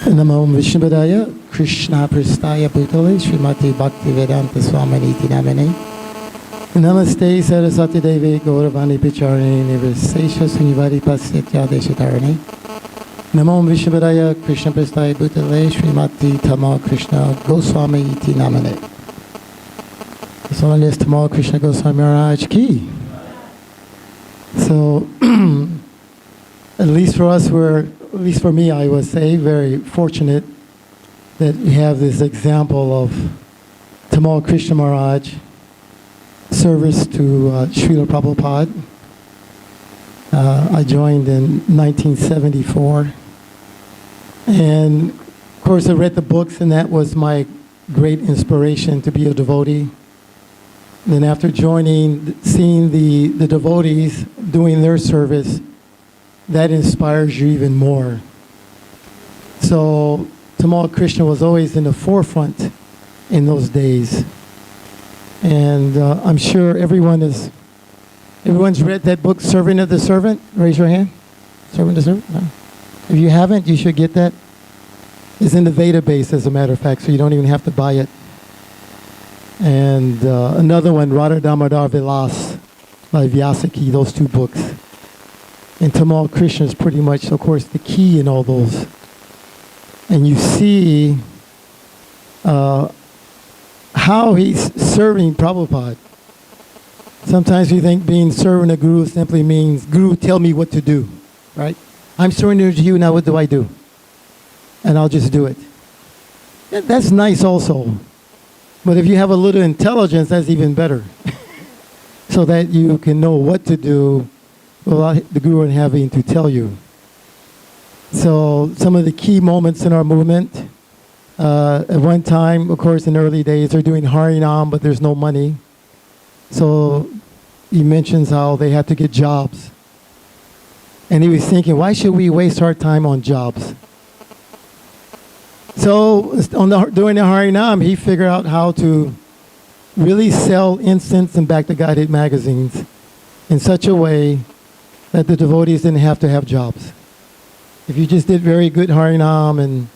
Namo Vishnupadaya, Krishna Pristaya Bhutale, Srimati Bhakti Vedanta Swaminiti Namane. Namaste Saraswati Devi Gauravani Picharini Nirvisesha Sunivadi Pasyatya Deshatarani. Namo Vishnupadaya, Krishna Pristaya Bhutale, Srimati Tamal Krishna Goswami Iti Namane. His Holiness Tamal Krishna Goswami Maharaj Ki. So, at least for us, at least for me, I would say, very fortunate that we have this example of Tamal Krishna Maharaj service to Srila Prabhupada. I joined in 1974. And of course, I read the books, and that was my great inspiration to be a devotee. Then after joining, seeing the devotees doing their service, that inspires you even more. So Tamal Krishna was always in the forefront in those days. And I'm sure everyone's read that book, Servant of the Servant. Raise your hand. Servant of the Servant? No. If you haven't, you should get that. It's in the database, as a matter of fact, so you don't even have to buy it. And another one, Radha Damodar Vilas by Vyasa, those two books. And Tamal Krishna is pretty much, of course, the key in all those. And you see how he's serving Prabhupada. Sometimes we think being serving a guru simply means, Guru, tell me what to do, right? I'm surrendering to you, now what do I do? And I'll just do it. That's nice also. But if you have a little intelligence, that's even better. So that you can know what to do without the Guru having to tell you. So some of the key moments in our movement, at one time, of course, in early days, they're doing Hare Rama, but there's no money. So he mentions how they had to get jobs. And he was thinking, why should we waste our time on jobs? So during the Hare Rama, he figured out how to really sell incense and Back to Godhead magazines in such a way that the devotees didn't have to have jobs. If you just did very good Hare Rama and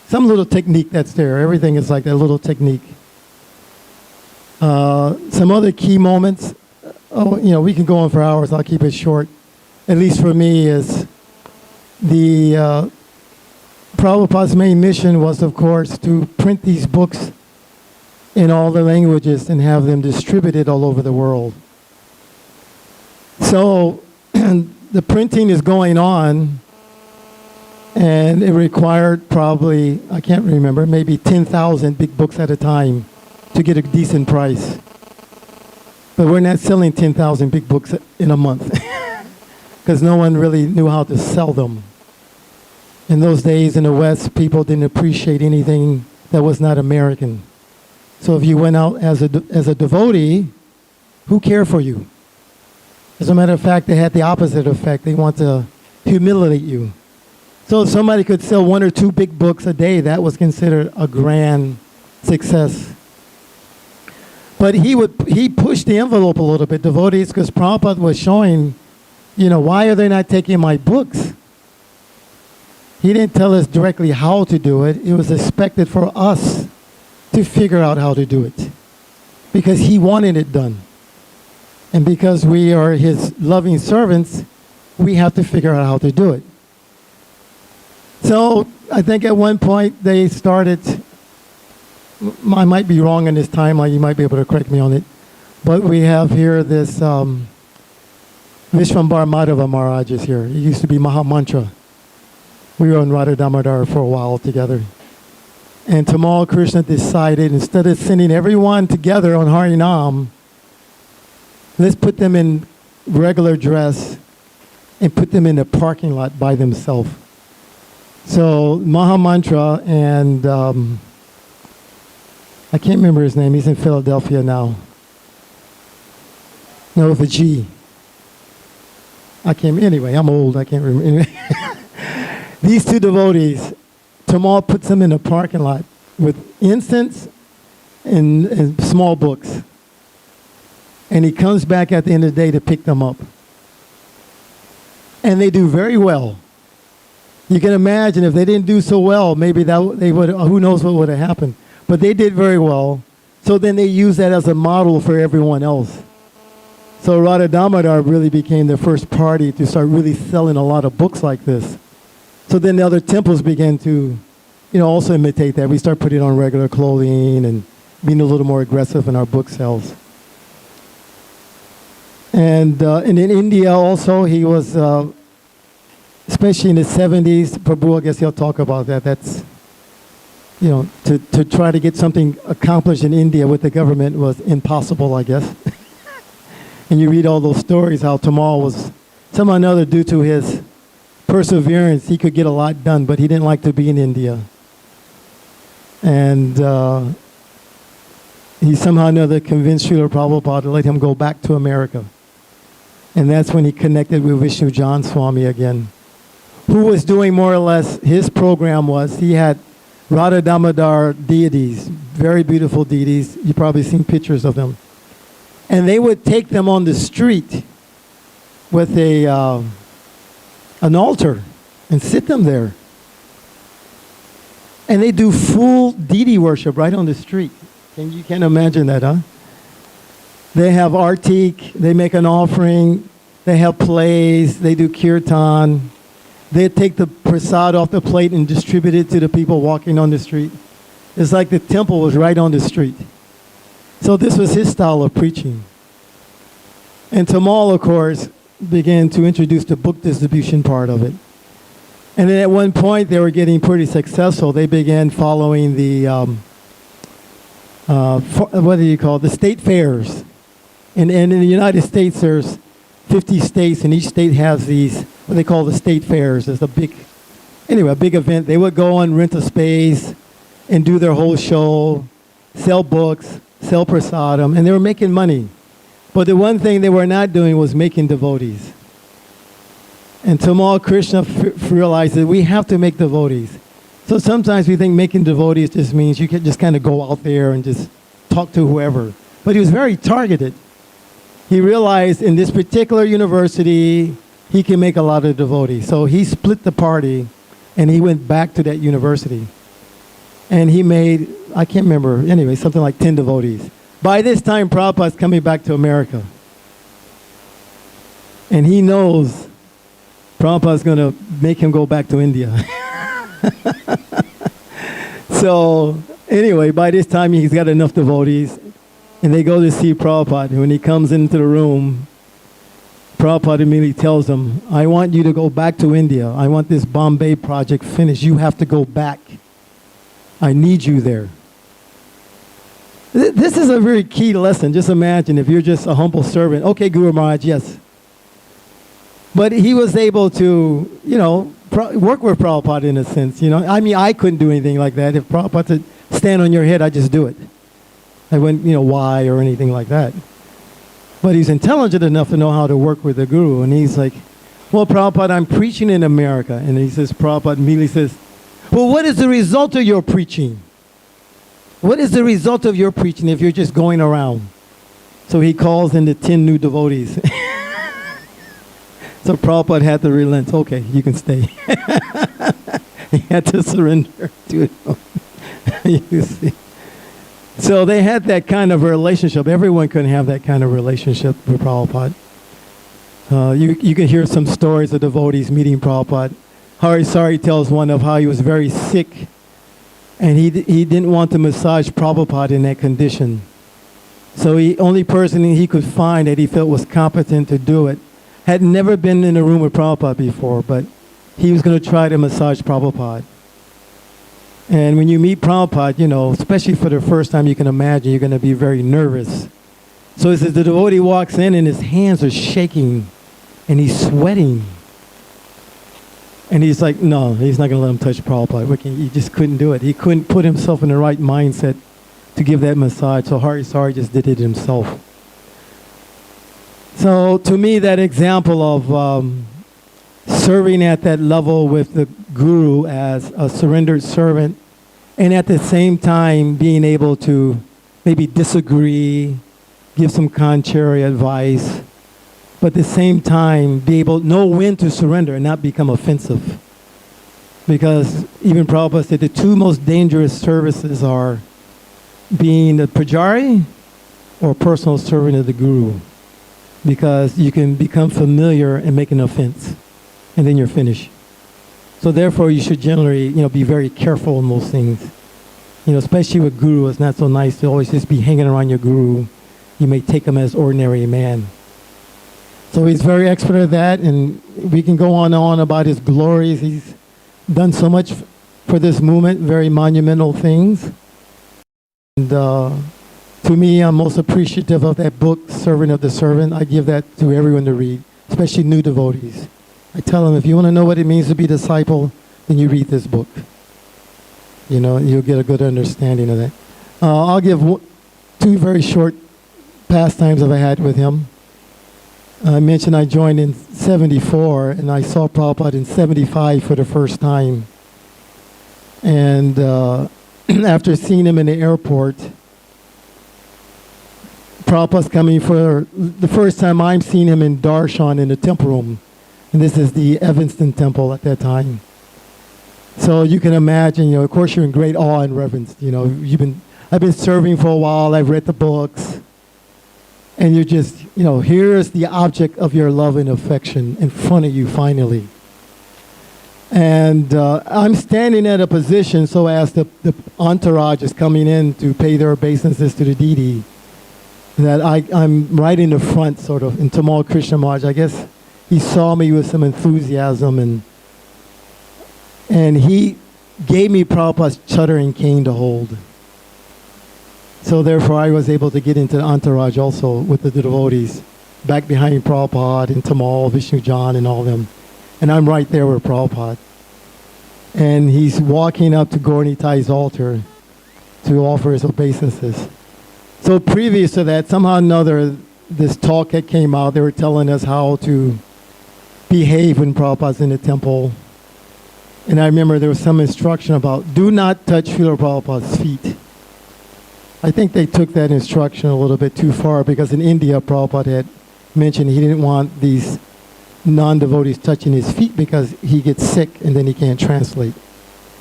some little technique that's there, everything is like that little technique. Some other key moments, we can go on for hours, I'll keep it short. At least for me, is the Prabhupada's main mission was, of course, to print these books in all the languages and have them distributed all over the world. So the printing is going on, and it required probably, I can't remember, maybe 10,000 big books at a time to get a decent price. But we're not selling 10,000 big books in a month because no one really knew how to sell them. In those days in the West, people didn't appreciate anything that was not American. So if you went out as a devotee, who cared for you? As a matter of fact, they had the opposite effect. They want to humiliate you. So if somebody could sell 1 or 2 big books a day, that was considered a grand success. But he pushed the envelope a little bit, devotees, because Prabhupada was showing, why are they not taking my books? He didn't tell us directly how to do it. It was expected for us to figure out how to do it because he wanted it done. And because we are his loving servants, we have to figure out how to do it. So I think at one point they started, I might be wrong in this timeline, you might be able to correct me on it, but we have here this Vishwambar Madhava Maharaj is here. He used to be Maha Mantra. We were on Radha Damodar for a while together. And Tamal Krishna decided, instead of sending everyone together on Hare Rama, let's put them in regular dress and put them in a parking lot by themselves. So Maha Mantra and I can't remember his name. He's in Philadelphia now. No, with a G. Anyway, I'm old. I can't remember. Anyway. These two devotees, Tamal puts them in a parking lot with incense and small books. And he comes back at the end of the day to pick them up. And they do very well. You can imagine if they didn't do so well, maybe they would. Who knows what would have happened? But they did very well. So then they used that as a model for everyone else. So Radha Damodar really became the first party to start really selling a lot of books like this. So then the other temples began to, also imitate that. We start putting on regular clothing and being a little more aggressive in our book sales. And in India also, he was, especially in the 70s, Prabhu, I guess he'll talk about that. That's, to try to get something accomplished in India with the government was impossible, I guess. And you read all those stories how Tamal was, somehow or another, due to his perseverance, he could get a lot done, but he didn't like to be in India. And he somehow or another convinced Srila Prabhupada to let him go back to America. And that's when he connected with Vishnu Jan Swami again, who was doing more or less, his program was, he had Radha Damodar deities, very beautiful deities. You've probably seen pictures of them. And they would take them on the street with an altar and sit them there. And they do full deity worship right on the street. And you can't imagine that, huh? They have artik, they make an offering, they have plays, they do kirtan. They take the prasad off the plate and distribute it to the people walking on the street. It's like the temple was right on the street. So this was his style of preaching. And Tamal, of course, began to introduce the book distribution part of it. And then at one point, they were getting pretty successful. They began following the, the state fairs. And in the United States, there's 50 states, and each state has these, what they call the state fairs. It's a big event. They would go and rent a space and do their whole show, sell books, sell prasadam, and they were making money. But the one thing they were not doing was making devotees. And Tamal Krishna realized that we have to make devotees. So sometimes we think making devotees just means you can just kind of go out there and just talk to whoever. But he was very targeted. He realized in this particular university, he can make a lot of devotees. So he split the party, and he went back to that university. And he made, I can't remember, anyway, something like 10 devotees. By this time, Prabhupada's coming back to America. And he knows Prabhupada's going to make him go back to India. So, anyway, by this time, he's got enough devotees. And they go to see Prabhupada. And when he comes into the room, Prabhupada immediately tells him, I want you to go back to India. I want this Bombay project finished. You have to go back. I need you there. This is a very key lesson. Just imagine if you're just a humble servant. Okay, Guru Maharaj, yes. But he was able to, work with Prabhupada in a sense. I mean, I couldn't do anything like that. If Prabhupada said, stand on your head, I just do it. I wouldn't, why or anything like that. But he's intelligent enough to know how to work with the Guru. And he's like, well, Prabhupada, I'm preaching in America. And he says, Prabhupada immediately says, well, what is the result of your preaching? What is the result of your preaching if you're just going around? So he calls in the 10 new devotees. So Prabhupada had to relent. Okay, you can stay. He had to surrender to it. You see. So they had that kind of a relationship. Everyone couldn't have that kind of relationship with Prabhupada. You can hear some stories of devotees meeting Prabhupada. Hari Sari tells one of how he was very sick, and he didn't want to massage Prabhupada in that condition. So the only person he could find that he felt was competent to do it had never been in a room with Prabhupada before, but he was going to try to massage Prabhupada. And when you meet Prabhupada, especially for the first time, you can imagine you're going to be very nervous. So it says the devotee walks in and his hands are shaking and he's sweating. And he's like, no, he's not going to let him touch Prabhupada. He just couldn't do it. He couldn't put himself in the right mindset to give that massage. So Hari Sari just did it himself. So to me, that example of serving at that level with the Guru as a surrendered servant, and at the same time being able to maybe disagree, give some contrary advice, but at the same time be able to know when to surrender and not become offensive. Because even Prabhupada said the two most dangerous services are being a pujari or personal servant of the Guru. Because you can become familiar and make an offense, and then you're finished. So therefore, you should generally, be very careful in those things. Especially with Guru, it's not so nice to always just be hanging around your Guru. You may take him as ordinary man. So he's very expert at that, and we can go on and on about his glories. He's done so much for this movement, very monumental things. And to me, I'm most appreciative of that book, Servant of the Servant. I give that to everyone to read, especially new devotees. I tell them, if you want to know what it means to be a disciple, then you read this book. You'll get a good understanding of that. I'll give two very short pastimes that I had with him. I mentioned I joined in 74, and I saw Prabhupada in 75 for the first time. And after seeing him in the airport, Prabhupada's coming for the first time I'm seeing him in Darshan in the temple room. And this is the Evanston Temple at that time. So you can imagine, of course you're in great awe and reverence. I've been serving for a while, I've read the books. And you're just, here's the object of your love and affection in front of you finally. And I'm standing at a position so as the entourage is coming in to pay their obeisances to the deity, that I'm right in the front, sort of, in Tamal Krishna Maharaj. I guess he saw me with some enthusiasm, and he gave me Prabhupada's chuttering cane to hold. So therefore, I was able to get into the entourage also with the devotees, back behind Prabhupada and Tamal, Vishnu John, and all them. And I'm right there with Prabhupada. And he's walking up to Gaura-Nitai's altar to offer his obeisances. So previous to that, somehow or another, this talk that came out, they were telling us how to behave when Prabhupada's in the temple. And I remember there was some instruction about, do not touch Srila Prabhupada's feet. I think they took that instruction a little bit too far, because in India, Prabhupada had mentioned he didn't want these non-devotees touching his feet because he gets sick and then he can't translate.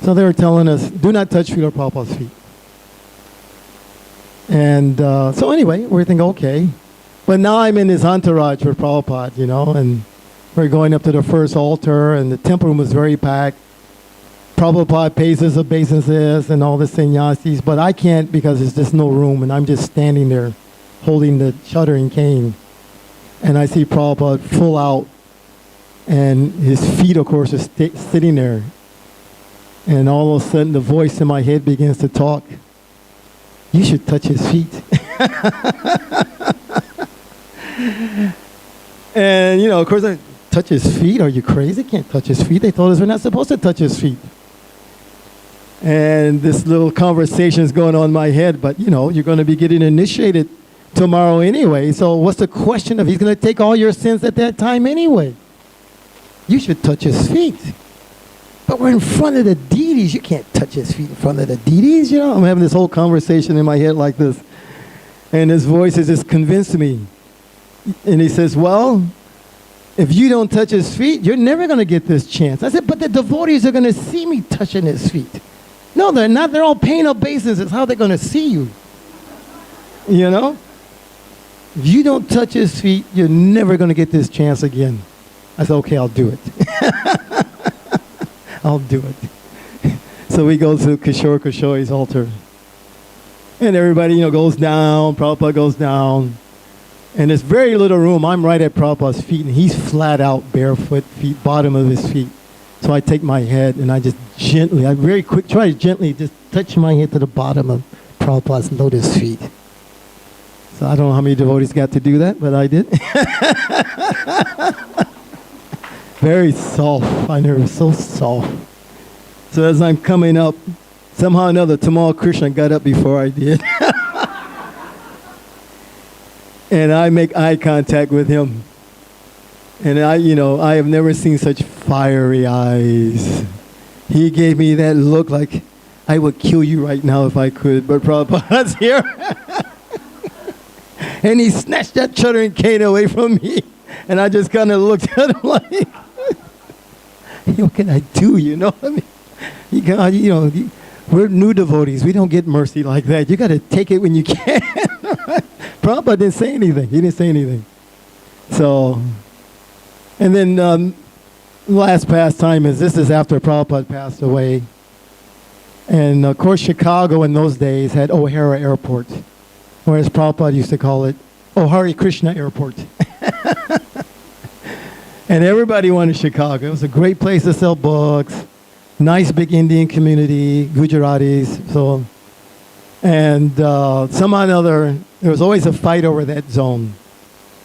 So they were telling us, do not touch Srila Prabhupada's feet. And so anyway, we're thinking, okay. But now I'm in his entourage with Prabhupada, and we're going up to the first altar, and the temple room was very packed. Prabhupada pays his obeisances and all the sannyasis, but I can't because there's just no room, and I'm just standing there holding the shuddering cane. And I see Prabhupada full out, and his feet, of course, are sitting there. And all of a sudden, the voice in my head begins to talk. You should touch his feet. And, of course, I touch his feet? Are you crazy? Can't touch his feet. They told us we're not supposed to touch his feet. And this little conversation is going on in my head, but, you're going to be getting initiated tomorrow anyway. So what's the question of he's going to take all your sins at that time anyway? You should touch his feet. But we're in front of the deities. You can't touch his feet in front of the deities, I'm having this whole conversation in my head like this. And his voice has just convinced me. And he says, well, if you don't touch his feet, you're never going to get this chance. I said, but the devotees are going to see me touching his feet. No, they're not. They're all paying obeisances. How are they going to see you? If you don't touch his feet, you're never going to get this chance again. I said, okay, I'll do it. I'll do it. So we go to Kishore Kishore's altar. And everybody, goes down. Prabhupada goes down. And there's very little room. I'm right at Prabhupada's feet, and he's flat out, barefoot, feet, bottom of his feet. So I take my head, and I just gently, try to gently just touch my head to the bottom of Prabhupada's lotus feet. So I don't know how many devotees got to do that, but I did. Very soft. I never was so soft. So as I'm coming up, somehow or another, Tamal Krishna got up before I did. And I make eye contact with him. And I have never seen such fiery eyes. He gave me that look like I would kill you right now if I could, but Prabhupada's here. And he snatched that chuttering cane away from me. And I just kind of looked at him like, what can I do, what I mean? We're new devotees. We don't get mercy like that. You got to take it when you can. Prabhupada didn't say anything. He didn't say anything. So, and then last pastime this is after Prabhupada passed away. And of course, Chicago in those days had O'Hara Airport, whereas Prabhupada used to call it Hare Krishna Airport. And everybody wanted Chicago. It was a great place to sell books. Nice big Indian community, Gujaratis. So, and somehow or another, there was always a fight over that zone.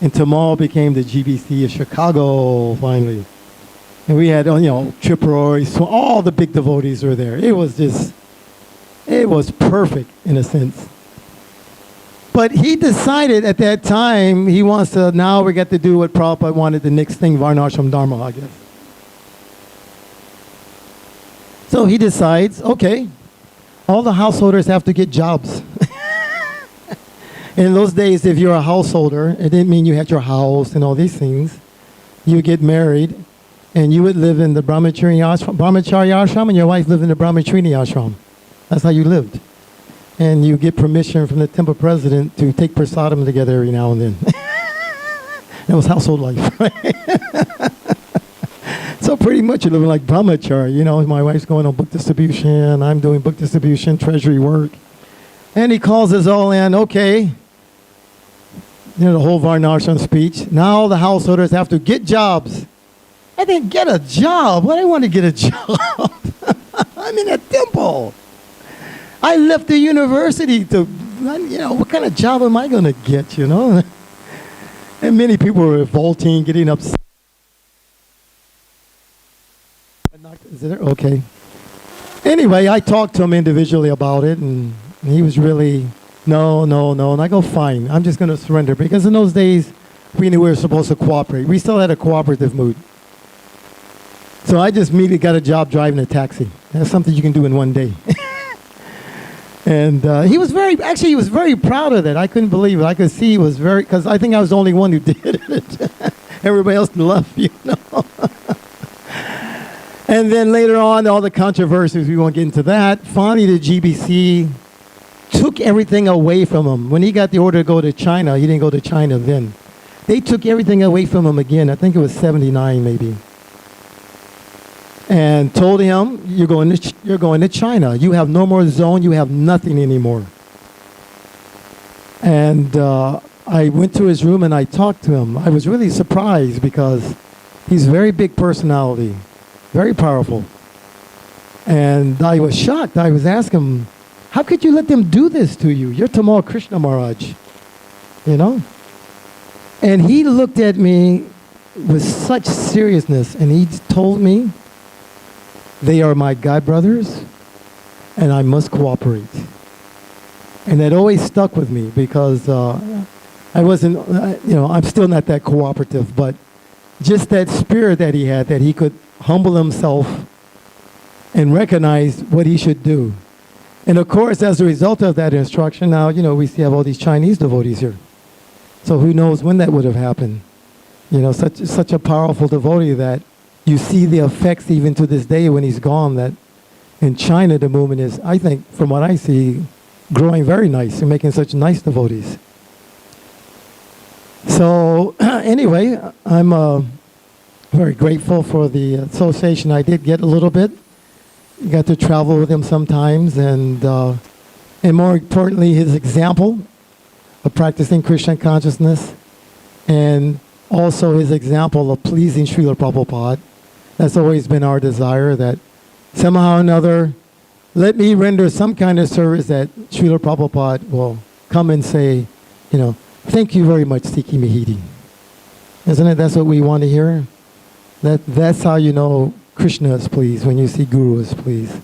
And Tamal became the GBC of Chicago finally. And we had, Tripura, so all the big devotees were there. It was perfect in a sense. But he decided at that time, he wants to, now we get to do what Prabhupada wanted, the next thing, Varnashram Dharma, I guess. So he decides, okay, all the householders have to get jobs. In those days, if you're a householder, it didn't mean you had your house and all these things. You would get married, and you would live in the brahmacharya ashram, and your wife lived in the brahmacharini ashram. That's how you lived. And you get permission from the temple president to take prasadam together every now and then. That was household life, right? So pretty much you're living like brahmacharya. My wife's going on book distribution, I'm doing book distribution, treasury work. And he calls us all in, okay, the whole Varnashram speech. Now the householders have to get jobs. I didn't get a job. Why do I want to get a job? I'm in a temple. I left the university to, what kind of job am I going to get, And many people were revolting, getting upset. Is it there? Okay. Anyway, I talked to him individually about it, and he was really, no. And I go, fine, I'm just going to surrender. Because in those days, we knew we were supposed to cooperate. We still had a cooperative mood. So I just immediately got a job driving a taxi. That's something you can do in one day. And he was very proud of that. I couldn't believe it. I could see he was because I think I was the only one who did it. Everybody else left, And then later on, all the controversies, we won't get into that. Finally, the GBC took everything away from him. When he got the order to go to China, he didn't go to China then. They took everything away from him again. I think it was 79 maybe. And told him, you're going to China. You have no more zone. You have nothing anymore. And I went to his room and I talked to him. I was really surprised because he's a very big personality, very powerful. And I was shocked. I was asking him, how could you let them do this to you? You're Tamal Krishna Maharaj, And he looked at me with such seriousness and he told me, they are my god brothers, and I must cooperate. And that always stuck with me because I wasn't, I'm still not that cooperative, but just that spirit that he had, that he could humble himself and recognize what he should do. And of course, as a result of that instruction, now, we have all these Chinese devotees here. So who knows when that would have happened. Such a powerful devotee that you see the effects even to this day when he's gone, that in China the movement is, I think, from what I see, growing very nice and making such nice devotees. So anyway, I'm very grateful for the association. I did get a little bit. Got to travel with him sometimes, and more importantly, his example of practicing Krishna consciousness, and also his example of pleasing Srila Prabhupada. That's always been our desire, that somehow or another, let me render some kind of service that Srila Prabhupada will come and say, thank you very much, Sikhi Mahiti. Isn't it? That's what we want to hear. That's how you know Krishna is pleased, when you see Guru is pleased.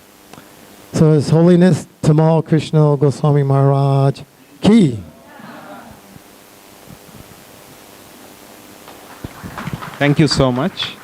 So His Holiness Tamal Krishna Goswami Maharaj Ki. Thank you so much.